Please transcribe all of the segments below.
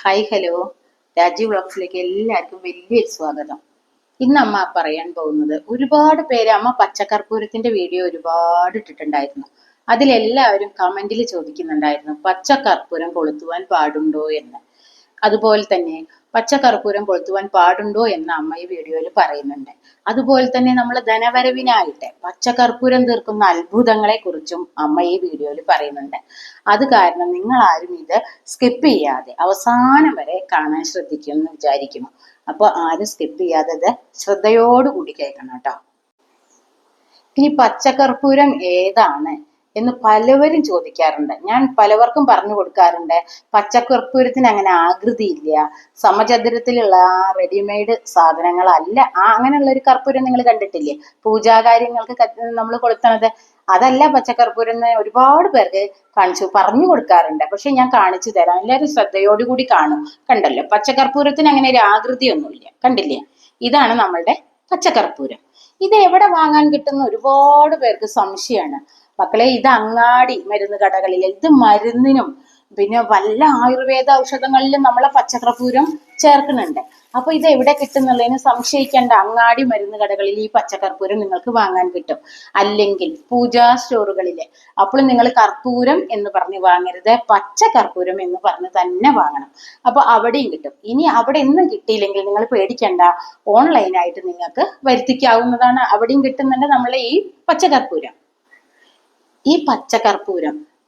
Hi hello, Rajeev വ്ളോഗ്സിലേക്ക് എല്ലാവർക്കും വലിയൊരു സ്വാഗതം. ഇന്ന് അമ്മ പറയാൻ പോകുന്നത്, ഒരുപാട് പേര് അമ്മ പച്ചക്കർപ്പൂരത്തിന്റെ വീഡിയോ ഒരുപാട് ഇട്ടിട്ടുണ്ടായിരുന്നു. അതിലെല്ലാവരും കമന്റിൽ ചോദിക്കുന്നുണ്ടായിരുന്നു പച്ചക്കർപ്പൂരം കൊളുത്തുവാൻ പാടുണ്ടോ എന്ന്. അതുപോലെ തന്നെ പച്ചക്കർപ്പൂരം കൊളുത്തുവാൻ പാടുണ്ടോ എന്ന് അമ്മ ഈ വീഡിയോയിൽ പറയുന്നുണ്ട്. അതുപോലെ തന്നെ നമ്മൾ ധനവരവിനായിട്ട് പച്ചക്കർപ്പൂരം തീർക്കുന്ന അത്ഭുതങ്ങളെ കുറിച്ചും അമ്മ ഈ വീഡിയോയിൽ പറയുന്നുണ്ട്. അത് കാരണം നിങ്ങൾ ആരും ഇത് സ്കിപ്പ് ചെയ്യാതെ അവസാനം വരെ കാണാൻ ശ്രദ്ധിക്കുമെന്ന് വിചാരിക്കുന്നു. അപ്പൊ ആരും സ്കിപ്പ് ചെയ്യാതെ ഇത് ശ്രദ്ധയോടുകൂടി കേൾക്കണം കേട്ടോ. ഇനി പച്ചക്കർപ്പൂരം ഏതാണ് എന്ന് പലവരും ചോദിക്കാറുണ്ട്. ഞാൻ പലവർക്കും പറഞ്ഞു കൊടുക്കാറുണ്ട്, പച്ചക്കർപ്പൂരത്തിന് അങ്ങനെ ആകൃതി ഇല്ല, സമചതുരത്തിലുള്ള റെഡിമെയ്ഡ് സാധനങ്ങളല്ല. അങ്ങനെയുള്ള ഒരു കർപ്പൂരം നിങ്ങൾ കണ്ടിട്ടില്ലേ പൂജാകാര്യങ്ങൾക്ക് നമ്മൾ കൊളുത്തണത്? അതല്ല പച്ചക്കർപ്പൂരം എന്ന് ഒരുപാട് പേർക്ക് പറഞ്ഞു കൊടുക്കാറുണ്ട്. പക്ഷെ ഞാൻ കാണിച്ചു തരാം, എല്ലാവരും ശ്രദ്ധയോടുകൂടി കാണും. കണ്ടല്ലോ, പച്ചക്കർപ്പൂരത്തിന് അങ്ങനെ ഒരു ആകൃതിയൊന്നുമില്ല, കണ്ടില്ലേ? ഇതാണ് നമ്മളുടെ പച്ചക്കർപ്പൂരം. ഇത് എവിടെ വാങ്ങാൻ കിട്ടുന്ന ഒരുപാട് പേർക്ക് സംശയമാണ്. മക്കളെ, ഇത് അങ്ങാടി മരുന്ന് കടകളിൽ, ഇത് മരുന്നിനും പിന്നെ വല്ല ആയുർവേദ ഔഷധങ്ങളിലും നമ്മളെ പച്ചക്കർപ്പൂരം ചേർക്കുന്നുണ്ട്. അപ്പൊ ഇത് എവിടെ കിട്ടുന്നുള്ളതിന് സംശയിക്കേണ്ട. അങ്ങാടി മരുന്ന് കടകളിൽ ഈ പച്ചക്കർപ്പൂരം നിങ്ങൾക്ക് വാങ്ങാൻ കിട്ടും. അല്ലെങ്കിൽ പൂജാ സ്റ്റോറുകളില്. അപ്പോൾ നിങ്ങൾ കർപ്പൂരം എന്ന് പറഞ്ഞ് വാങ്ങരുത്, പച്ചക്കർപ്പൂരം എന്ന് പറഞ്ഞ് തന്നെ വാങ്ങണം. അപ്പൊ അവിടെയും കിട്ടും. ഇനി അവിടെ ഒന്നും കിട്ടിയില്ലെങ്കിൽ നിങ്ങൾ പേടിക്കണ്ട, ഓൺലൈനായിട്ട് നിങ്ങൾക്ക് വരുത്തിക്കാവുന്നതാണ്. അവിടെയും കിട്ടുന്നുണ്ട് നമ്മളെ ഈ പച്ചക്കർപ്പൂരം. ഈ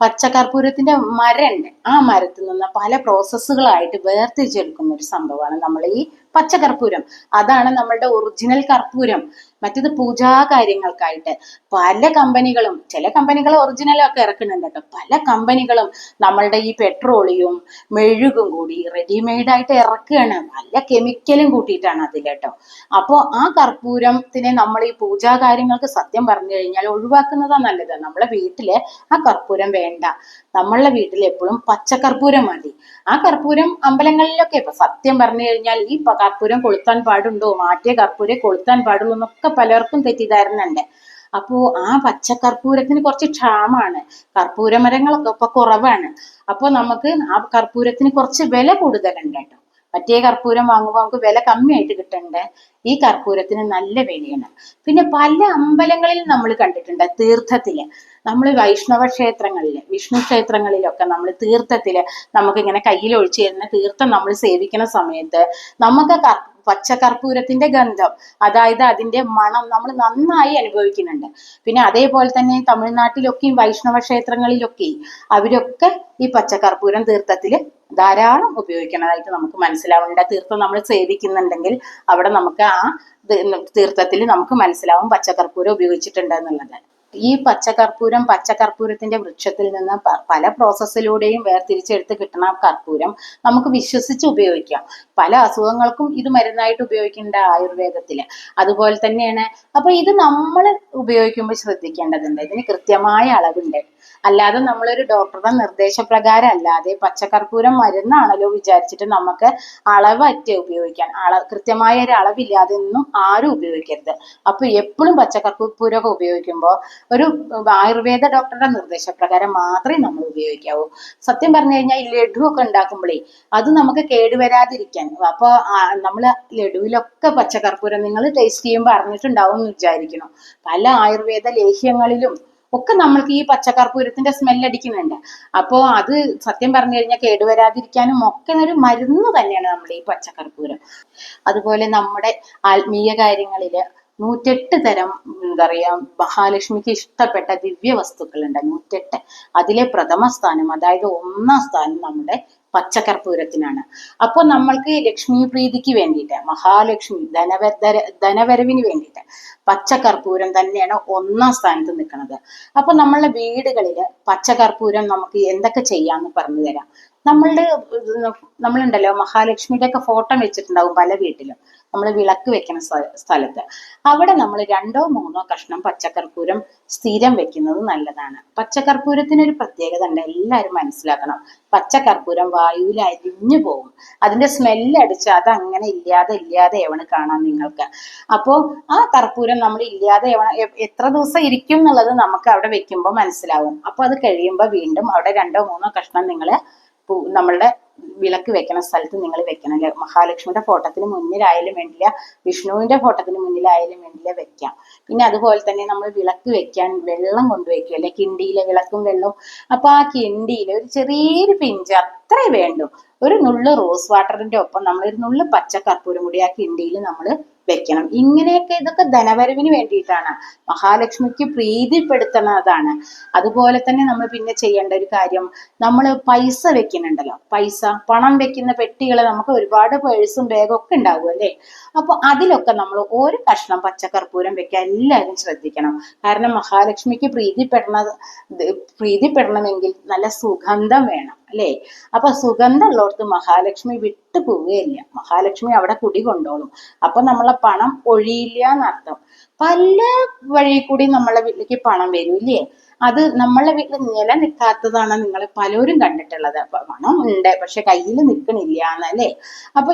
പച്ചക്കർപ്പൂരത്തിന്റെ മരമുണ്ട്. ആ മരത്തിൽ നിന്ന് പല പ്രോസസ്സുകളായിട്ട് വേർതിരിച്ചെടുക്കുന്ന ഒരു സംഭവമാണ് നമ്മൾ ഈ പച്ചക്കർപ്പൂരം. അതാണ് നമ്മളുടെ ഒറിജിനൽ കർപ്പൂരം. മറ്റത് പൂജാ കാര്യങ്ങൾക്കായിട്ട് പല കമ്പനികളും, ചില കമ്പനികൾ ഒറിജിനലൊക്കെ ഇറക്കുന്നുണ്ട് കേട്ടോ. പല കമ്പനികളും നമ്മളുടെ ഈ പെട്രോളിയും മെഴുകും കൂടി റെഡിമെയ്ഡ് ആയിട്ട് ഇറക്കുകയാണ്. നല്ല കെമിക്കലും കൂട്ടിയിട്ടാണ് അതിൽ കേട്ടോ. അപ്പോൾ ആ കർപ്പൂരത്തിനെ നമ്മൾ ഈ പൂജാ കാര്യങ്ങൾക്ക് സത്യം പറഞ്ഞു കഴിഞ്ഞാൽ ഒഴിവാക്കുന്നതാണ് നല്ലത്. നമ്മളെ വീട്ടില് ആ കർപ്പൂരം വേണ്ട. നമ്മളുടെ വീട്ടിൽ എപ്പോഴും പച്ചക്കർപ്പൂരം മതി. ആ കർപ്പൂരം അമ്പലങ്ങളിലൊക്കെ ഇപ്പൊ സത്യം പറഞ്ഞു കഴിഞ്ഞാൽ ഈ കർപ്പൂരം കൊളുത്താൻ പാടുണ്ടോ, മാറ്റിയ കർപ്പൂരം കൊളുത്താൻ പാടുള്ളൂ എന്നൊക്കെ പലർക്കും തെറ്റിദ്ധാരണ ഉണ്ട്. അപ്പോ ആ പച്ചക്കർപ്പൂരത്തിന് കുറച്ച് ക്ഷാമാണ്. കർപ്പൂര മരങ്ങളൊക്കെ ഇപ്പൊ കുറവാണ്. അപ്പൊ നമുക്ക് ആ കർപ്പൂരത്തിന് കുറച്ച് വില കൂടുതലുണ്ട് കേട്ടോ. മറ്റേ കർപ്പൂരം വാങ്ങുമ്പോൾ നമുക്ക് വില കമ്മിയായിട്ട് കിട്ടണ്ടേ. ഈ കർപ്പൂരത്തിന് നല്ല വിലയാണ്. പിന്നെ പല അമ്പലങ്ങളിൽ നമ്മൾ കണ്ടിട്ടുണ്ട്, തീർത്ഥത്തില് നമ്മൾ വൈഷ്ണവ ക്ഷേത്രങ്ങളില്, വിഷ്ണു ക്ഷേത്രങ്ങളിലൊക്കെ നമ്മൾ തീർത്ഥത്തില് നമുക്കിങ്ങനെ കയ്യിൽ ഒഴിച്ചു തരുന്ന തീർത്ഥം നമ്മൾ സേവിക്കുന്ന സമയത്ത് നമുക്ക് പച്ചക്കർപ്പൂരത്തിന്റെ ഗന്ധം, അതായത് അതിന്റെ മണം നമ്മൾ നന്നായി അനുഭവിക്കുന്നുണ്ട്. പിന്നെ അതേപോലെ തന്നെ തമിഴ്നാട്ടിലൊക്കെയും വൈഷ്ണവ ക്ഷേത്രങ്ങളിലൊക്കെയും അവരൊക്കെ ഈ പച്ചക്കർപ്പൂരം തീർത്ഥത്തില് ധാരാളം ഉപയോഗിക്കുന്നതായിട്ട് നമുക്ക് മനസ്സിലാവുന്നുണ്ട്. തീർത്ഥം നമ്മൾ സേവിക്കുന്നുണ്ടെങ്കിൽ അവിടെ നമുക്ക് ആ തീർത്ഥത്തിൽ നമുക്ക് മനസ്സിലാവും പച്ചക്കർപ്പൂരം ഉപയോഗിച്ചിട്ടുണ്ട് എന്നുള്ളത്. ഈ പച്ചക്കർപ്പൂരത്തിന്റെ വൃക്ഷത്തിൽ നിന്ന് പല പ്രോസസ്സിലൂടെയും വേർതിരിച്ചെടുത്ത് കിട്ടുന്ന കർപ്പൂരം നമുക്ക് വിശ്വസിച്ച് ഉപയോഗിക്കാം. പല അസുഖങ്ങൾക്കും ഇത് മരുന്നായിട്ട് ഉപയോഗിക്കുന്നുണ്ട് ആയുർവേദത്തില്. അതുപോലെ തന്നെയാണ്. അപ്പൊ ഇത് നമ്മൾ ഉപയോഗിക്കുമ്പോൾ ശ്രദ്ധിക്കേണ്ടതുണ്ട്, ഇതിന് കൃത്യമായ അളവുണ്ട്. അല്ലാതെ നമ്മളൊരു ഡോക്ടറുടെ നിർദ്ദേശപ്രകാരം അല്ലാതെ പച്ചക്കർപ്പൂരം മരുന്നാണല്ലോ വിചാരിച്ചിട്ട് നമുക്ക് അളവറ്റ് ഉപയോഗിക്കാൻ, കൃത്യമായ ഒരു അളവില്ലാതെ ഒന്നും ആരും ഉപയോഗിക്കരുത്. അപ്പൊ എപ്പോഴും പച്ചക്കർപ്പൂരമൊക്കെ ഉപയോഗിക്കുമ്പോൾ ഒരു ആയുർവേദ ഡോക്ടറുടെ നിർദ്ദേശപ്രകാരം മാത്രമേ നമ്മൾ ഉപയോഗിക്കാവൂ. സത്യം പറഞ്ഞു കഴിഞ്ഞാൽ ഈ ലഡു ഒക്കെ ഉണ്ടാക്കുമ്പോഴേ അത് നമുക്ക് കേടുവരാതിരിക്കാൻ, അപ്പൊ നമ്മള് ലഡുവിലൊക്കെ പച്ചക്കർപ്പൂരം നിങ്ങൾ ടേസ്റ്റ് ചെയ്യുമ്പോൾ അറിഞ്ഞിട്ടുണ്ടാവും എന്ന് വിചാരിക്കുന്നു. പല ആയുർവേദ ലേഹ്യങ്ങളിലും ഒക്കെ നമ്മൾക്ക് ഈ പച്ചക്കർപ്പൂരത്തിന്റെ സ്മെല്ല് അടിക്കുന്നുണ്ട്. അപ്പോ അത് സത്യം പറഞ്ഞു കഴിഞ്ഞാൽ കേടുവരാതിരിക്കാനും ഒക്കെ ഒരു മരുന്ന് തന്നെയാണ് നമ്മൾ ഈ പച്ചക്കർപ്പൂരം. അതുപോലെ നമ്മുടെ ആത്മീയ കാര്യങ്ങളില് 108 തരം എന്താ പറയാ മഹാലക്ഷ്മിക്ക് ഇഷ്ടപ്പെട്ട ദിവ്യ വസ്തുക്കളുണ്ട്, 108. അതിലെ പ്രഥമ സ്ഥാനം, അതായത് 1-ാം സ്ഥാനം നമ്മുടെ പച്ചക്കർപ്പൂരത്തിനാണ്. അപ്പോൾ നമ്മൾക്ക് ലക്ഷ്മി പ്രീതിക്ക് വേണ്ടിയിട്ട്, മഹാലക്ഷ്മി ധനവരവിന് വേണ്ടിയിട്ട് പച്ചക്കർപ്പൂരം തന്നെയാണ് 1-ാം സ്ഥാനത്ത് നിൽക്കുന്നത്. അപ്പൊ നമ്മളുടെ വീടുകളില് പച്ചക്കർപ്പൂരം നമുക്ക് എന്തൊക്കെ ചെയ്യാന്ന് പറഞ്ഞു തരാം. നമ്മളുണ്ടല്ലോ, മഹാലക്ഷ്മിയുടെ ഒക്കെ ഫോട്ടോ വെച്ചിട്ടുണ്ടാവും പല വീട്ടിലും. നമ്മൾ വിളക്ക് വെക്കുന്ന സ്ഥലത്ത് അവിടെ നമ്മൾ 2-3 കഷ്ണം പച്ചക്കർപ്പൂരം സ്ഥിരം വെക്കുന്നത് നല്ലതാണ്. പച്ചക്കർപ്പൂരത്തിനൊരു പ്രത്യേകത ഉണ്ട്, എല്ലാവരും മനസ്സിലാക്കണം. പച്ചക്കർപ്പൂരം വായുവിൽ അരിഞ്ഞു പോകും. അതിന്റെ സ്മെല്ല് അടിച്ച് അത് അങ്ങനെ ഇല്ലാതെ എവണ് കാണാം നിങ്ങൾക്ക്. അപ്പോ ആ കർപ്പൂരം നമ്മൾ ഇല്ലാതെ എത്ര ദിവസം ഇരിക്കും എന്നുള്ളത് നമുക്ക് അവിടെ വെക്കുമ്പോൾ മനസ്സിലാവും. അപ്പൊ അത് കഴിയുമ്പോൾ വീണ്ടും അവിടെ 2-3 കഷ്ണം നിങ്ങൾ നമ്മളുടെ വിളക്ക് വെക്കുന്ന സ്ഥലത്ത് നിങ്ങൾ വെക്കണം. അല്ലെ, മഹാലക്ഷ്മിയുടെ ഫോട്ടോത്തിന് മുന്നിലായാലും വേണ്ടില്ല, വിഷ്ണുവിന്റെ ഫോട്ടോത്തിന് മുന്നിലായാലും വേണ്ടില്ല വെക്കാം. പിന്നെ അതുപോലെ തന്നെ നമ്മൾ വിളക്ക് വെക്കാൻ വെള്ളം കൊണ്ടുവയ്ക്കും, അല്ലെ, കിണ്ടിയിലെ വിളക്കും വെള്ളവും. അപ്പൊ ആ കിണ്ടിയിൽ ഒരു ചെറിയൊരു പിഞ്ച് അത്രേ വേണ്ടു, ഒരു നുള്ളു റോസ് വാട്ടറിന്റെ ഒപ്പം നമ്മൾ ഒരു നുള്ളു പച്ചക്കർപ്പൂരം കൂടി ആ കിണ്ടിയിൽ നമ്മൾ വെക്കണം. ഇങ്ങനെയൊക്കെ ഇതൊക്കെ ധനവരവിന് വേണ്ടിയിട്ടാണ്, മഹാലക്ഷ്മിക്ക് പ്രീതിപ്പെടുത്തുന്നതാണ്. അതുപോലെ തന്നെ നമ്മൾ പിന്നെ ചെയ്യേണ്ട ഒരു കാര്യം, നമ്മൾ പൈസ വെക്കുന്നുണ്ടല്ലോ, പണം വെക്കുന്ന പെട്ടികൾ നമുക്ക് ഒരുപാട് പേഴ്സും ബാഗും ഒക്കെ ഉണ്ടാവും, അല്ലേ. അപ്പൊ അതിലൊക്കെ നമ്മൾ ഒരു കഷ്ണം പച്ചക്കർപ്പൂരം വെക്കാൻ എല്ലാവരും ശ്രദ്ധിക്കണം. കാരണം മഹാലക്ഷ്മിക്ക് പ്രീതിപ്പെടണമെങ്കിൽ നല്ല സുഗന്ധം വേണം, അല്ലേ. അപ്പൊ സുഗന്ധം ഉള്ളടത്ത് മഹാലക്ഷ്മി വിട്ടു പോവുകയില്ല, മഹാലക്ഷ്മി അവിടെ കുടികൊണ്ടോളും. അപ്പൊ നമ്മളെ പണം ഒഴിയില്ല എന്നർത്ഥം. പല വഴി കൂടി നമ്മളെ വീട്ടിലേക്ക് പണം വരും, ഇല്ലേ. അത് നമ്മളെ വീട്ടിൽ നിലനിൽക്കാത്തതാണ് നിങ്ങൾ പലരും കണ്ടിട്ടുള്ളത്. പണം ഉണ്ട് പക്ഷെ കയ്യിൽ നിൽക്കണില്ല എന്നല്ലേ. അപ്പൊ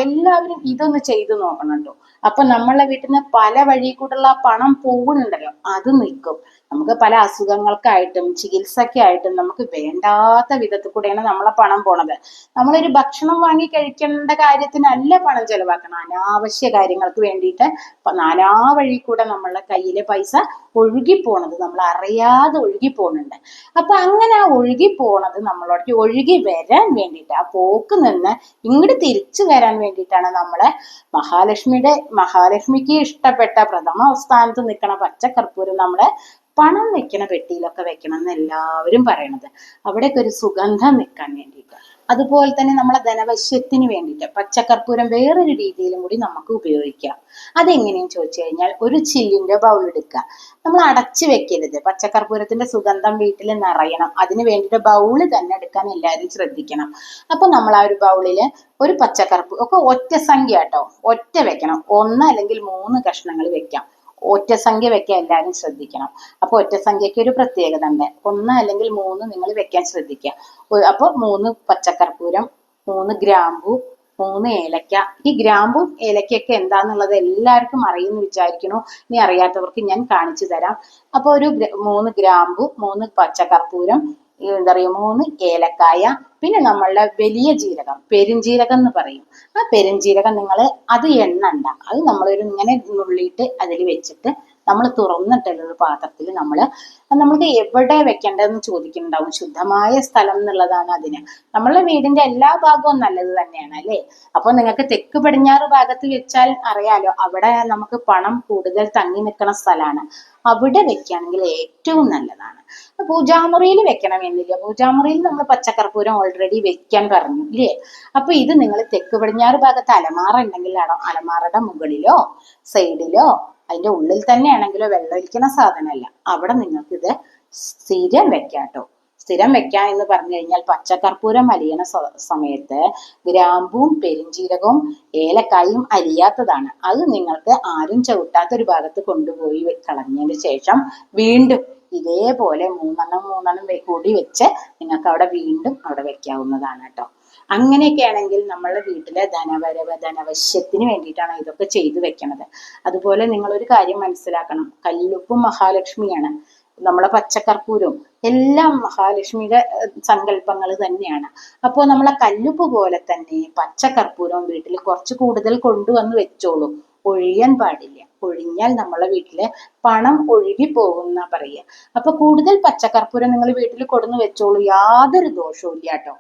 എല്ലാവരും ഇതൊന്ന് ചെയ്തു നോക്കണം കേട്ടോ. അപ്പൊ നമ്മളെ വീട്ടിൽ നിന്ന് പല വഴി കൂടെയുള്ള പണം പോകുന്നുണ്ടല്ലോ, അത് നിൽക്കും. നമുക്ക് പല അസുഖങ്ങൾക്കായിട്ടും ചികിത്സക്കായിട്ടും നമുക്ക് വേണ്ടാത്ത വിധത്തിൽ കൂടെയാണ് നമ്മളെ പണം പോണത്. നമ്മളൊരു ഭക്ഷണം വാങ്ങി കഴിക്കേണ്ട കാര്യത്തിനല്ല പണം ചെലവാക്കണം, അനാവശ്യ കാര്യങ്ങൾക്ക് വേണ്ടിയിട്ട് നാനാ വഴി കൂടെ നമ്മളെ കയ്യിലെ പൈസ ഒഴുകി പോണത് നമ്മൾ അറിയാതെ ഒഴുകി പോകുന്നുണ്ട്. അപ്പൊ അങ്ങനെ ആ ഒഴുകി പോണത് നമ്മളോടേക്ക് ഒഴുകി വരാൻ വേണ്ടിയിട്ട്, ആ പോക്ക് നിന്ന് ഇങ്ങോട്ട് തിരിച്ചു വരാൻ വേണ്ടിയിട്ടാണ് നമ്മളെ മഹാലക്ഷ്മിക്ക് ഇഷ്ടപ്പെട്ട പ്രഥമ സ്ഥാനത്ത് നിൽക്കണ പച്ചക്കർപ്പൂരം നമ്മളെ പണം വെക്കണ പെട്ടിയിലൊക്കെ വെക്കണം എന്ന് എല്ലാവരും പറയണത്, അവിടെയൊക്കെ ഒരു സുഗന്ധം നിൽക്കാൻ വേണ്ടിയിട്ട്. അതുപോലെ തന്നെ നമ്മളെ ധനവശ്യത്തിന് വേണ്ടിയിട്ട് പച്ചക്കർപ്പൂരം വേറൊരു രീതിയിലും കൂടി നമുക്ക് ഉപയോഗിക്കാം. അതെങ്ങനെയും ചോദിച്ചു കഴിഞ്ഞാൽ, ഒരു ചില്ലിന്റെ ബൗൾ എടുക്കുക, നമ്മൾ അടച്ചു വെക്കരുത്. പച്ചക്കർപ്പൂരത്തിന്റെ സുഗന്ധം വീട്ടിൽ നിറയണം, അതിന് വേണ്ടിയിട്ട് ബൗള് തന്നെ എടുക്കാൻ എല്ലാവരും ശ്രദ്ധിക്കണം. അപ്പൊ നമ്മൾ ആ ഒരു ബൗളില് ഒരു ഒക്കെ ഒറ്റ സംഖ്യ കേട്ടോ, ഒറ്റ വെക്കണം, 1 അല്ലെങ്കിൽ 3 കഷ്ണങ്ങൾ വെക്കാം. ഒറ്റ സംഖ്യ വെക്കാൻ എല്ലാവരും ശ്രദ്ധിക്കണം. അപ്പൊ ഒറ്റ സംഖ്യക്ക് ഒരു പ്രത്യേകത ഉണ്ട്, 1 അല്ലെങ്കിൽ 3 നിങ്ങൾ വെക്കാൻ ശ്രദ്ധിക്കുക. അപ്പൊ 3 പച്ചക്കർപ്പൂരം, 3 ഗ്രാമ്പു, 3 ഏലക്ക. ഈ ഗ്രാമ്പും ഏലക്കയൊക്കെ എന്താന്നുള്ളത് എല്ലാവർക്കും അറിയുമെന്ന് വിചാരിക്കണു. ഇനി അറിയാത്തവർക്ക് ഞാൻ കാണിച്ചു തരാം. അപ്പൊ 3 ഗ്രാമ്പു, 3 പച്ചക്കർപ്പൂരം, എന്താ പറയുക, 3 ഏലക്കായ, പിന്നെ നമ്മളുടെ വലിയ ജീരകം, പെരുംജീരകം എന്ന് പറയും. ആ പെരുംജീരകം അത് എണ്ണണ്ട, അത് നമ്മളൊരു ഇങ്ങനെ നുള്ളിയിട്ട് അതിൽ വെച്ചിട്ട് നമ്മൾ തുറന്നിട്ടുള്ള ഒരു പാത്രത്തിൽ നമ്മൾക്ക് എവിടെ വെക്കേണ്ടതെന്ന് ചോദിക്കുന്നുണ്ടാവും. ശുദ്ധമായ സ്ഥലം എന്നുള്ളതാണ് അതിന്. നമ്മളെ വീടിന്റെ എല്ലാ ഭാഗവും നല്ലത് തന്നെയാണ്, അല്ലേ. അപ്പൊ നിങ്ങൾക്ക് തെക്ക് പടിഞ്ഞാറ് ഭാഗത്ത് വെച്ചാൽ അറിയാലോ, അവിടെ നമുക്ക് പണം കൂടുതൽ തങ്ങി നിൽക്കുന്ന സ്ഥലമാണ്. അവിടെ വെക്കുകയാണെങ്കിൽ ഏറ്റവും നല്ലതാണ്. പൂജാമുറിയിൽ വെക്കണമെന്നില്ല, പൂജാമുറിയിൽ നമ്മൾ പച്ചക്കർപ്പൂരം ഓൾറെഡി വെക്കാൻ പറഞ്ഞു, ഇല്ലേ. അപ്പൊ ഇത് നിങ്ങൾ തെക്ക് പടിഞ്ഞാറ് ഭാഗത്ത് അലമാറ ഉണ്ടെങ്കിൽ അലമാറയുടെ മുകളിലോ സൈഡിലോ അതിന്റെ ഉള്ളിൽ തന്നെ ആണെങ്കിലോ വെള്ളം ഒഴിക്കുന്ന സാധനമല്ല, അവിടെ നിങ്ങൾക്ക് ഇത് സ്ഥിരം വെക്കാട്ടോ. സ്ഥിരം വെക്കാം എന്ന് പറഞ്ഞു കഴിഞ്ഞാൽ, പച്ചക്കർപ്പൂരം അലിയണ സമയത്ത് ഗ്രാമ്പും പെരുംജീരകവും ഏലക്കായും അലിയാത്തതാണ്. അത് നിങ്ങൾക്ക് ആരും ചവിട്ടാത്ത ഒരു ഭാഗത്ത് കൊണ്ടുപോയി കളഞ്ഞതിന് ശേഷം വീണ്ടും ഇതേപോലെ 3 കൂടി വെച്ച് നിങ്ങൾക്ക് അവിടെ വീണ്ടും അവിടെ വെക്കാവുന്നതാണ് കേട്ടോ. അങ്ങനെയൊക്കെ ആണെങ്കിൽ നമ്മളുടെ വീട്ടിലെ ധനവശ്യത്തിന് വേണ്ടിയിട്ടാണ് ഇതൊക്കെ ചെയ്തു വെക്കണത്. അതുപോലെ നിങ്ങളൊരു കാര്യം മനസ്സിലാക്കണം, കല്ലുപ്പും മഹാലക്ഷ്മിയാണ്, നമ്മളെ പച്ചക്കർപ്പൂരവും എല്ലാം മഹാലക്ഷ്മിയുടെ സങ്കല്പങ്ങൾ തന്നെയാണ്. അപ്പോൾ നമ്മളെ കല്ലുപ്പ് പോലെ തന്നെ പച്ചക്കർപ്പൂരവും വീട്ടിൽ കുറച്ച് കൂടുതൽ കൊണ്ടുവന്ന് വെച്ചോളൂ, ഒഴിയാൻ പാടില്ല. ഒഴിഞ്ഞാൽ നമ്മളെ വീട്ടിലെ പണം ഒഴുകി പോകുന്ന പറയുക. അപ്പൊ കൂടുതൽ പച്ചക്കർപ്പൂരം നിങ്ങൾ വീട്ടിൽ കൊടുന്ന് വെച്ചോളൂ, യാതൊരു ദോഷവും ഇല്ല കേട്ടോ.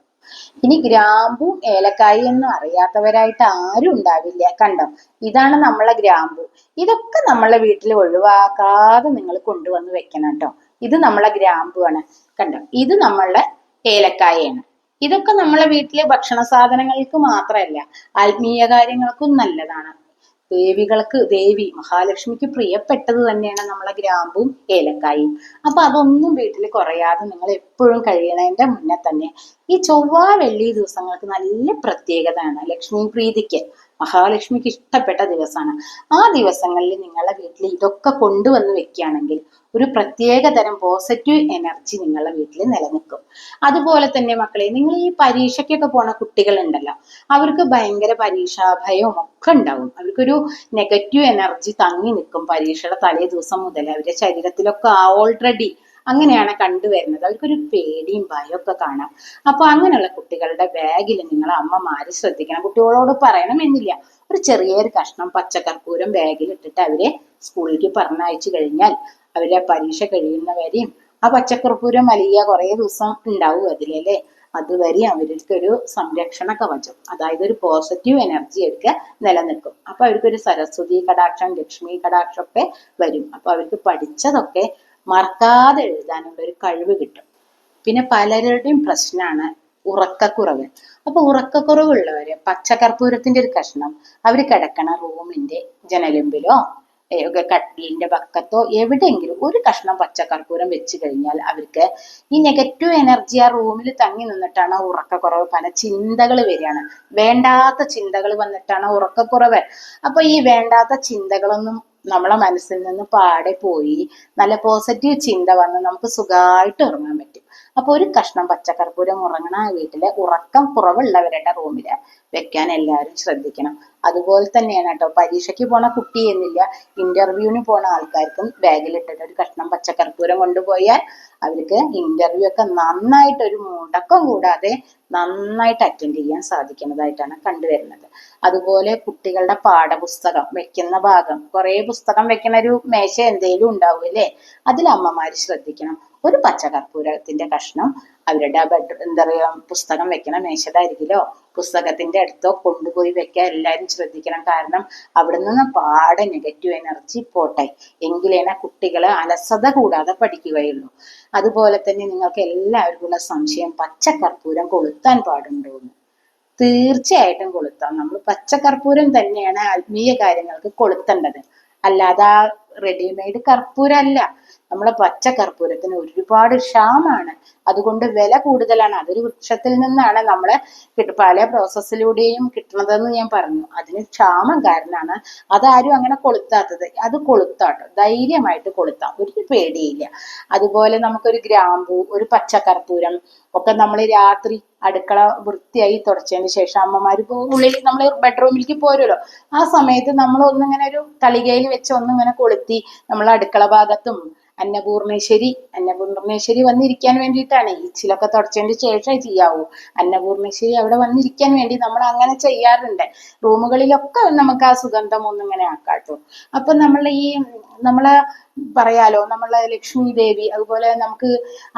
ഇനി ഗ്രാമ്പും ഏലക്കായും ഒന്നും അറിയാത്തവരായിട്ട് ആരും ഉണ്ടാവില്ല. കണ്ടോ, ഇതാണ് നമ്മളെ ഗ്രാമ്പു. ഇതൊക്കെ നമ്മളെ വീട്ടിൽ ഒഴിവാക്കാതെ നിങ്ങൾ കൊണ്ടുവന്ന് വെക്കണം കേട്ടോ. ഇത് നമ്മളെ ഗ്രാമ്പുവാണ്, കണ്ടോ. ഇത് നമ്മളെ ഏലക്കായാണ്. ഇതൊക്കെ നമ്മളെ വീട്ടിലെ ഭക്ഷണ സാധനങ്ങൾക്ക് മാത്രമല്ല, ആത്മീയ കാര്യങ്ങൾക്കും നല്ലതാണ്. ദേവി മഹാലക്ഷ്മിക്ക് പ്രിയപ്പെട്ടത് തന്നെയാണ് നമ്മളെ ഗ്രാമ്പും ഏലക്കായും. അപ്പൊ അതൊന്നും വീട്ടിൽ കുറയാതെ നിങ്ങൾ എപ്പോഴും കഴിയണതിന്റെ മുന്നേ തന്നെ ഈ ചൊവ്വ വെള്ളി ദിവസങ്ങൾക്ക് നല്ല പ്രത്യേകതയാണ്. ലക്ഷ്മി പ്രീതിക്ക്, മഹാലക്ഷ്മിക്ക് ഇഷ്ടപ്പെട്ട ദിവസമാണ്. ആ ദിവസങ്ങളിൽ നിങ്ങളുടെ വീട്ടിൽ ഇതൊക്കെ കൊണ്ടുവന്ന് വെക്കുകയാണെങ്കിൽ ഒരു പ്രത്യേക തരം പോസിറ്റീവ് എനർജി നിങ്ങളുടെ വീട്ടിൽ നിലനിൽക്കും. അതുപോലെ തന്നെ മക്കളെ, നിങ്ങൾ ഈ പരീക്ഷയ്ക്കൊക്കെ പോണ കുട്ടികളുണ്ടല്ലോ, അവർക്ക് ഭയങ്കര പരീക്ഷാഭയവും ഒക്കെ ഉണ്ടാവും. അവർക്കൊരു നെഗറ്റീവ് എനർജി തങ്ങി നിൽക്കും പരീക്ഷയുടെ തലേ ദിവസം മുതൽ. അവരുടെ ശരീരത്തിലൊക്കെ ഓൾറെഡി അങ്ങനെയാണ് കണ്ടുവരുന്നത്. അവർക്കൊരു പേടിയും ഭയമൊക്കെ കാണാം. അപ്പൊ അങ്ങനെയുള്ള കുട്ടികളുടെ ബാഗിൽ നിങ്ങൾ അമ്മമാര് ശ്രദ്ധിക്കണം. കുട്ടികളോട് പറയണമെന്നില്ല, ഒരു ചെറിയൊരു കഷ്ണം പച്ചക്കർപ്പൂരം ബാഗിൽ ഇട്ടിട്ട് അവരെ സ്കൂളിലേക്ക് പറഞ്ഞയച്ചു കഴിഞ്ഞാൽ അവരെ പരീക്ഷ കഴിയുന്നവരെയും ആ പച്ചക്കർപ്പൂരം വലിയ കുറേ ദിവസം ഉണ്ടാവും അതിലല്ലേ, അതുവരെ അവർക്കൊരു സംരക്ഷണ കവചം, അതായത് ഒരു പോസിറ്റീവ് എനർജി ഒക്കെ നിലനിൽക്കും. അപ്പൊ അവർക്കൊരു സരസ്വതി കടാക്ഷം, ലക്ഷ്മി കടാക്ഷം ഒക്കെ വരും. അപ്പൊ അവർക്ക് പഠിച്ചതൊക്കെ മറക്കാതെ എഴുതാനുള്ള ഒരു കഴിവ് കിട്ടും. പിന്നെ പലരുടെയും പ്രശ്നമാണ് ഉറക്കക്കുറവ്. അപ്പൊ ഉറക്കക്കുറവുള്ളവര് പച്ചക്കർപ്പൂരത്തിന്റെ ഒരു കഷ്ണം അവര് കിടക്കണ റൂമിന്റെ ജനലിമ്പിലോ കട്ടിലിന്റെ പക്കത്തോ എവിടെയെങ്കിലും ഒരു കഷ്ണം പച്ചക്കർപ്പൂരം വെച്ച് കഴിഞ്ഞാൽ അവർക്ക് ഈ നെഗറ്റീവ് എനർജി ആ റൂമിൽ തങ്ങി നിന്നിട്ടാണ് ഉറക്കക്കുറവ്. പല ചിന്തകൾ വരികയാണ്, വേണ്ടാത്ത ചിന്തകൾ വന്നിട്ടാണ് ഉറക്കക്കുറവ്. അപ്പൊ ഈ വേണ്ടാത്ത ചിന്തകളൊന്നും നമ്മളെ മനസ്സിൽ നിന്ന് പാടെ പോയി നല്ല പോസിറ്റീവ് ചിന്ത വന്ന് നമുക്ക് സുഖമായിട്ട് ഉറങ്ങാൻ പറ്റും. അപ്പൊ ഒരു കഷ്ണം പച്ചക്കർപ്പൂരം ഉറങ്ങണ വീട്ടിലെ ഉറക്കം കുറവുള്ളവരുടെ റൂമില് വെക്കാൻ എല്ലാവരും ശ്രദ്ധിക്കണം. അതുപോലെ തന്നെയാണ് കേട്ടോ, പരീക്ഷയ്ക്ക് പോണ കുട്ടി എന്നില്ല, ഇന്റർവ്യൂവിന് പോണ ആൾക്കാർക്കും ബാഗിൽ ഇട്ടിട്ട് ഒരു കഷ്ണം പച്ചക്കർപ്പൂരം കൊണ്ടുപോയാൽ അവർക്ക് ഇന്റർവ്യൂ ഒക്കെ നന്നായിട്ട് ഒരു മുടക്കം കൂടാതെ നന്നായിട്ട് അറ്റൻഡ് ചെയ്യാൻ സാധിക്കുന്നതായിട്ടാണ് കണ്ടുവരുന്നത്. അതുപോലെ കുട്ടികളുടെ പാഠപുസ്തകം വെക്കുന്ന ഭാഗം, കുറെ പുസ്തകം വെക്കുന്ന ഒരു മേശ എന്തേലും ഉണ്ടാവും അല്ലേ, അതിൽ അമ്മമാര് ശ്രദ്ധിക്കണം. ഒരു പച്ചകർപ്പൂരത്തിന്റെ കഷ്ണം അവരുടെ എന്താ പറയാ പുസ്തകം വെക്കണ മേശയുടെ അരികിലോ പുസ്തകത്തിന്റെ അടുത്തോ കൊണ്ടുപോയി വെക്കാൻ എല്ലാവരും ശ്രദ്ധിക്കണം. കാരണം അവിടെ നിന്ന് പാടെ നെഗറ്റീവ് എനർജി പോട്ടെ, എങ്കിലേന കുട്ടികളെ അലസത കൂടാതെ പഠിക്കുകയുള്ളൂ. അതുപോലെ തന്നെ നിങ്ങൾക്ക് എല്ലാവർക്കും ഉള്ള സംശയം, പച്ചക്കർപ്പൂരം കൊളുത്താൻ പാടുണ്ടോ എന്ന്. തീർച്ചയായിട്ടും കൊളുത്താം. നമ്മൾ പച്ചക്കർപ്പൂരം തന്നെയാണ് ആത്മീയ കാര്യങ്ങൾക്ക് കൊളുത്തേണ്ടത്, അല്ലാതെ ആ റെഡിമെയ്ഡ് കർപ്പൂരമല്ല. നമ്മളെ പച്ചക്കർപ്പൂരത്തിന് ഒരുപാട് ക്ഷാമാണ്, അതുകൊണ്ട് വില കൂടുതലാണ്. അതൊരു വൃക്ഷത്തിൽ നിന്നാണ് നമ്മളെ പല പ്രോസസ്സിലൂടെയും കിട്ടുന്നതെന്ന് ഞാൻ പറഞ്ഞു. അതിന് ക്ഷാമം കാരണമാണ് അതാരും അങ്ങനെ കൊളുത്താത്തത്. അത് കൊളുത്താട്ടോ, ധൈര്യമായിട്ട് കൊളുത്താം, ഒരു പേടിയില്ല. അതുപോലെ നമുക്കൊരു ഗ്രാമ്പൂ, ഒരു പച്ചക്കർപ്പൂരം ഒക്കെ നമ്മൾ രാത്രി അടുക്കള വൃത്തിയായി തുടച്ചതിന് ശേഷം അമ്മമാര് ഉള്ളിൽ നമ്മൾ ബെഡ്റൂമിലേക്ക് പോരുമല്ലോ, ആ സമയത്ത് നമ്മൾ ഒന്നിങ്ങനെ ഒരു തളികയിൽ വെച്ച് ഒന്നിങ്ങനെ കൊളുത്തി നമ്മൾ അടുക്കള ഭാഗത്തും അന്നപൂർണേശ്വരി വന്നിരിക്കാൻ വേണ്ടിയിട്ടാണ്. ഈച്ചിലൊക്കെ തുടച്ചതിന് ശേഷം ചെയ്യാവൂ. അന്നപൂർണേശ്വരി അവിടെ വന്നിരിക്കാൻ വേണ്ടി നമ്മൾ അങ്ങനെ ചെയ്യാറുണ്ട്. റൂമുകളിലൊക്കെ നമുക്ക് ആ സുഗന്ധം ഒന്നിങ്ങനെ ആക്കാട്ടോ. അപ്പൊ നമ്മളെ പറയാലോ, നമ്മളെ ലക്ഷ്മി ദേവി, അതുപോലെ നമുക്ക്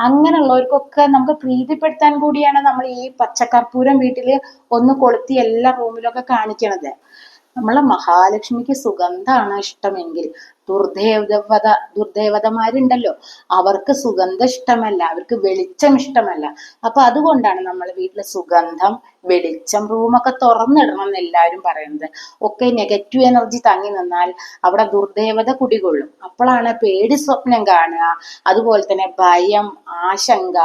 അങ്ങനെയുള്ളവർക്കൊക്കെ നമുക്ക് പ്രീതിപ്പെടുത്താൻ കൂടിയാണ് നമ്മൾ ഈ പച്ചക്കർപ്പൂരം വീട്ടില് ഒന്ന് കൊളുത്തി എല്ലാ റൂമിലൊക്കെ കാണിക്കണത്. നമ്മളെ മഹാലക്ഷ്മിക്ക് സുഗന്ധമാണ് ഇഷ്ടമെങ്കിൽ ദുർദേവതമാരുണ്ടല്ലോ, അവർക്ക് സുഗന്ധം ഇഷ്ടമല്ല, അവർക്ക് വെളിച്ചം ഇഷ്ടമല്ല. അപ്പൊ അതുകൊണ്ടാണ് നമ്മൾ വീട്ടിലെ സുഗന്ധം, വെളിച്ചം, റൂമൊക്കെ തുറന്നിടണം എന്ന് എല്ലാവരും പറയുന്നത്. ഒക്കെ നെഗറ്റീവ് എനർജി തങ്ങി നിന്നാൽ അവിടെ ദുർദേവത കുടികൊള്ളും. അപ്പോഴാണ് പേടി സ്വപ്നം കാണുക, അതുപോലെ തന്നെ ഭയം, ആശങ്ക,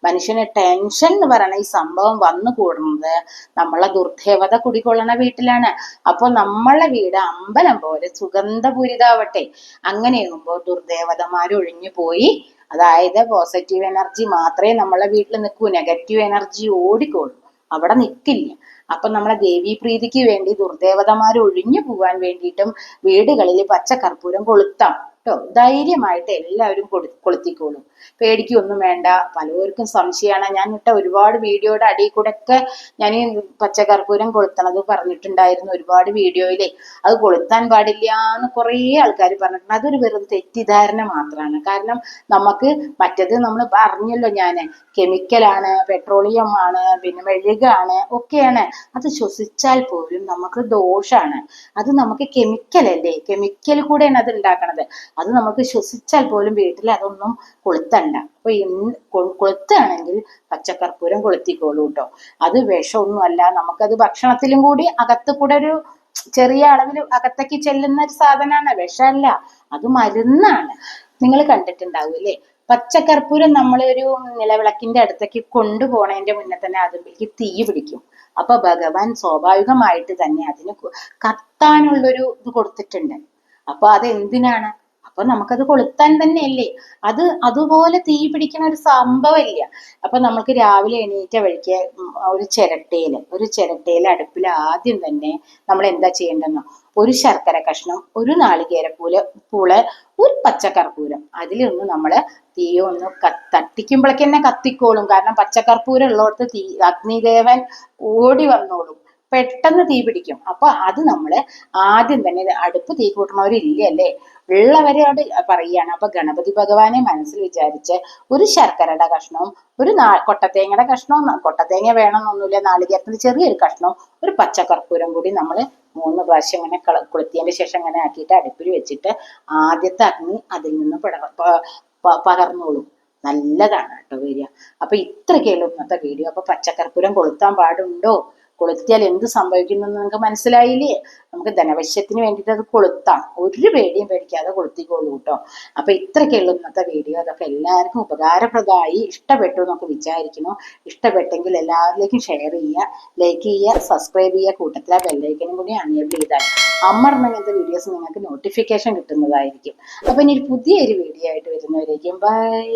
മനുഷ്യന് ടെൻഷൻ എന്ന് പറയുന്ന ഈ സംഭവം വന്നു കൂടുന്നത് നമ്മളെ ദുർദേവത കുടികൊള്ളണ വീട്ടിലാണ്. അപ്പൊ നമ്മളെ വീട് അമ്പലം പോലെ സുഗന്ധപൂരിതാവട്ടെ. അങ്ങനെയാകുമ്പോൾ ദുർദേവതമാർ ഒഴിഞ്ഞു പോയി, അതായത് പോസിറ്റീവ് എനർജി മാത്രമേ നമ്മളെ വീട്ടിൽ നിൽക്കൂ, നെഗറ്റീവ് എനർജി ഓടിക്കോളൂ, അവിടെ നിൽക്കില്ല. അപ്പൊ നമ്മളെ ദേവീ പ്രീതിക്ക് വേണ്ടി ദുർദേവതമാർ ഒഴിഞ്ഞു പോകാൻ വേണ്ടിയിട്ടും വീടുകളിൽ പച്ചക്കർപ്പൂരം കൊളുത്താം കേട്ടോ. ധൈര്യമായിട്ട് എല്ലാവരും കൊളുത്തിക്കോളും, പേടിക്കൊന്നും വേണ്ട. പലർക്കും സംശയമാണ്, ഞാൻ ഇട്ട ഒരുപാട് വീഡിയോയുടെ അടിയിൽ കൂടെ ഒക്കെ ഞാൻ ഈ പച്ചക്കർപ്പൂരം കൊളുത്തണത് പറഞ്ഞിട്ടുണ്ടായിരുന്നു ഒരുപാട് വീഡിയോയിലെ. അത് കൊളുത്താൻ പാടില്ല എന്ന് കുറേ ആൾക്കാർ പറഞ്ഞിട്ടുണ്ട്. അതൊരു വെറും തെറ്റിദ്ധാരണ മാത്രമാണ്. കാരണം നമുക്ക് മറ്റത് നമ്മൾ പറഞ്ഞല്ലോ, ഞാൻ കെമിക്കലാണ്, പെട്രോളിയം ആണ്, പിന്നെ മെഴുകാണ്, ഒക്കെയാണ്. അത് ശ്വസിച്ചാൽ പോലും നമുക്ക് ദോഷാണ്. അത് നമുക്ക് കെമിക്കൽ അല്ലേ, കെമിക്കൽ കൂടെയാണ് അത് ഉണ്ടാക്കണത്. അത് നമുക്ക് ശ്വസിച്ചാൽ പോലും വീട്ടിൽ അതൊന്നും കൊളുത്തണ്ട. അപ്പൊ കൊളുത്തുകയാണെങ്കിൽ പച്ചക്കർപ്പൂരം കൊളുത്തിക്കോളൂ കേട്ടോ. അത് വിഷമൊന്നും അല്ല, നമുക്കത് ഭക്ഷണത്തിലും കൂടി അകത്ത് കൂടെ ഒരു ചെറിയ അളവിൽ അകത്തേക്ക് ചെല്ലുന്ന ഒരു സാധനമാണ്, വിഷമല്ല, അത് മരുന്നാണ്. നിങ്ങൾ കണ്ടിട്ടുണ്ടാവും അല്ലേ, പച്ചക്കർപ്പൂരം നമ്മളൊരു നിലവിളക്കിന്റെ അടുത്തേക്ക് കൊണ്ടുപോണതിന്റെ മുന്നേ തന്നെ അതിലേക്ക് തീ പിടിക്കും. അപ്പൊ ഭഗവാൻ സ്വാഭാവികമായിട്ട് തന്നെ അതിന് കത്താനുള്ളൊരു ഇത് കൊടുത്തിട്ടുണ്ട്. അപ്പൊ അതെന്തിനാണ്? അപ്പൊ നമുക്കത് കൊളുത്താൻ തന്നെയല്ലേ. അതുപോലെ തീ പിടിക്കുന്ന ഒരു സംഭവമില്ല. അപ്പൊ നമുക്ക് രാവിലെ എണീറ്റ വഴിക്ക് ഒരു ചിരട്ടയില് അടുപ്പിൽ ആദ്യം തന്നെ നമ്മൾ എന്താ ചെയ്യേണ്ടെന്നോ, ഒരു ശർക്കര കഷ്ണം, ഒരു നാളികേരപ്പൂള്, ഒരു പച്ചക്കർപ്പൂരം, അതിലൊന്ന് നമ്മള് തീ ഒന്ന് തട്ടിക്കുമ്പോഴേക്ക് തന്നെ കത്തിക്കോളും. കാരണം പച്ചക്കർപ്പൂരം ഉള്ളിടത്ത് അഗ്നിദേവൻ ഓടി വന്നോളും, പെട്ടെന്ന് തീ പിടിക്കും. അപ്പൊ അത് നമ്മള് ആദ്യം തന്നെ, അടുപ്പ് തീ കൂട്ടണവരില്ലല്ലേ, ഉള്ളവരോട് പറയുകയാണ്. അപ്പൊ ഗണപതി ഭഗവാനെ മനസ്സിൽ വിചാരിച്ച് ഒരു ശർക്കരയുടെ കഷ്ണവും, ഒരു കൊട്ടത്തേങ്ങയുടെ കഷ്ണവും, കൊട്ടത്തേങ്ങ വേണമെന്നൊന്നുമില്ല, നാളികേരത്തിന്റെ ചെറിയൊരു കഷ്ണവും, ഒരു പച്ചക്കർപ്പൂരം കൂടി നമ്മൾ 3 പ്രാവശ്യം ഇങ്ങനെ കൊളുത്തിയതിന് ശേഷം ഇങ്ങനെ ആക്കിയിട്ട് അടുപ്പിൽ വെച്ചിട്ട് ആദ്യത്തെ അഗ്നി അതിൽ നിന്ന് പകർന്നോളും. നല്ലതാണ് കേട്ടോ വരിക. അപ്പൊ ഇത്രയൊക്കെയുള്ളൂ ഇന്നത്തെ വീഡിയോ. അപ്പൊ പച്ചക്കർപ്പൂരം കൊളുത്താൻ പാടുണ്ടോ, കൊളുത്തിയാൽ എന്ത് സംഭവിക്കുന്നു എന്ന് നിങ്ങൾക്ക് മനസ്സിലായില്ലേ? നമുക്ക് ധനവശ്യത്തിന് വേണ്ടിയിട്ട് അത് കൊളുത്താം, ഒരു പേടിയും പേടിക്കാതെ കൊളുത്തിക്കോളൂ കേട്ടോ. അപ്പൊ ഇത്രയൊക്കെയുള്ളൂ ഇന്നത്തെ വീഡിയോ. അതൊക്കെ എല്ലാവർക്കും ഉപകാരപ്രദമായി, ഇഷ്ടപ്പെട്ടു എന്നൊക്കെ വിചാരിക്കുന്നു. ഇഷ്ടപ്പെട്ടെങ്കിൽ എല്ലാവരിലേക്കും ഷെയർ ചെയ്യുക, ലൈക്ക് ചെയ്യുക, സബ്സ്ക്രൈബ് ചെയ്യുക, കൂട്ടത്തിലെ ബെല്ലൈക്കനും കൂടി അനേബിൾ ചെയ്താൽ ഇങ്ങനത്തെ വീഡിയോസ് നിങ്ങൾക്ക് നോട്ടിഫിക്കേഷൻ കിട്ടുന്നതായിരിക്കും. അപ്പൊ ഇനി പുതിയൊരു വീഡിയോ ആയിട്ട് വരുന്നവരേക്കും ബൈ.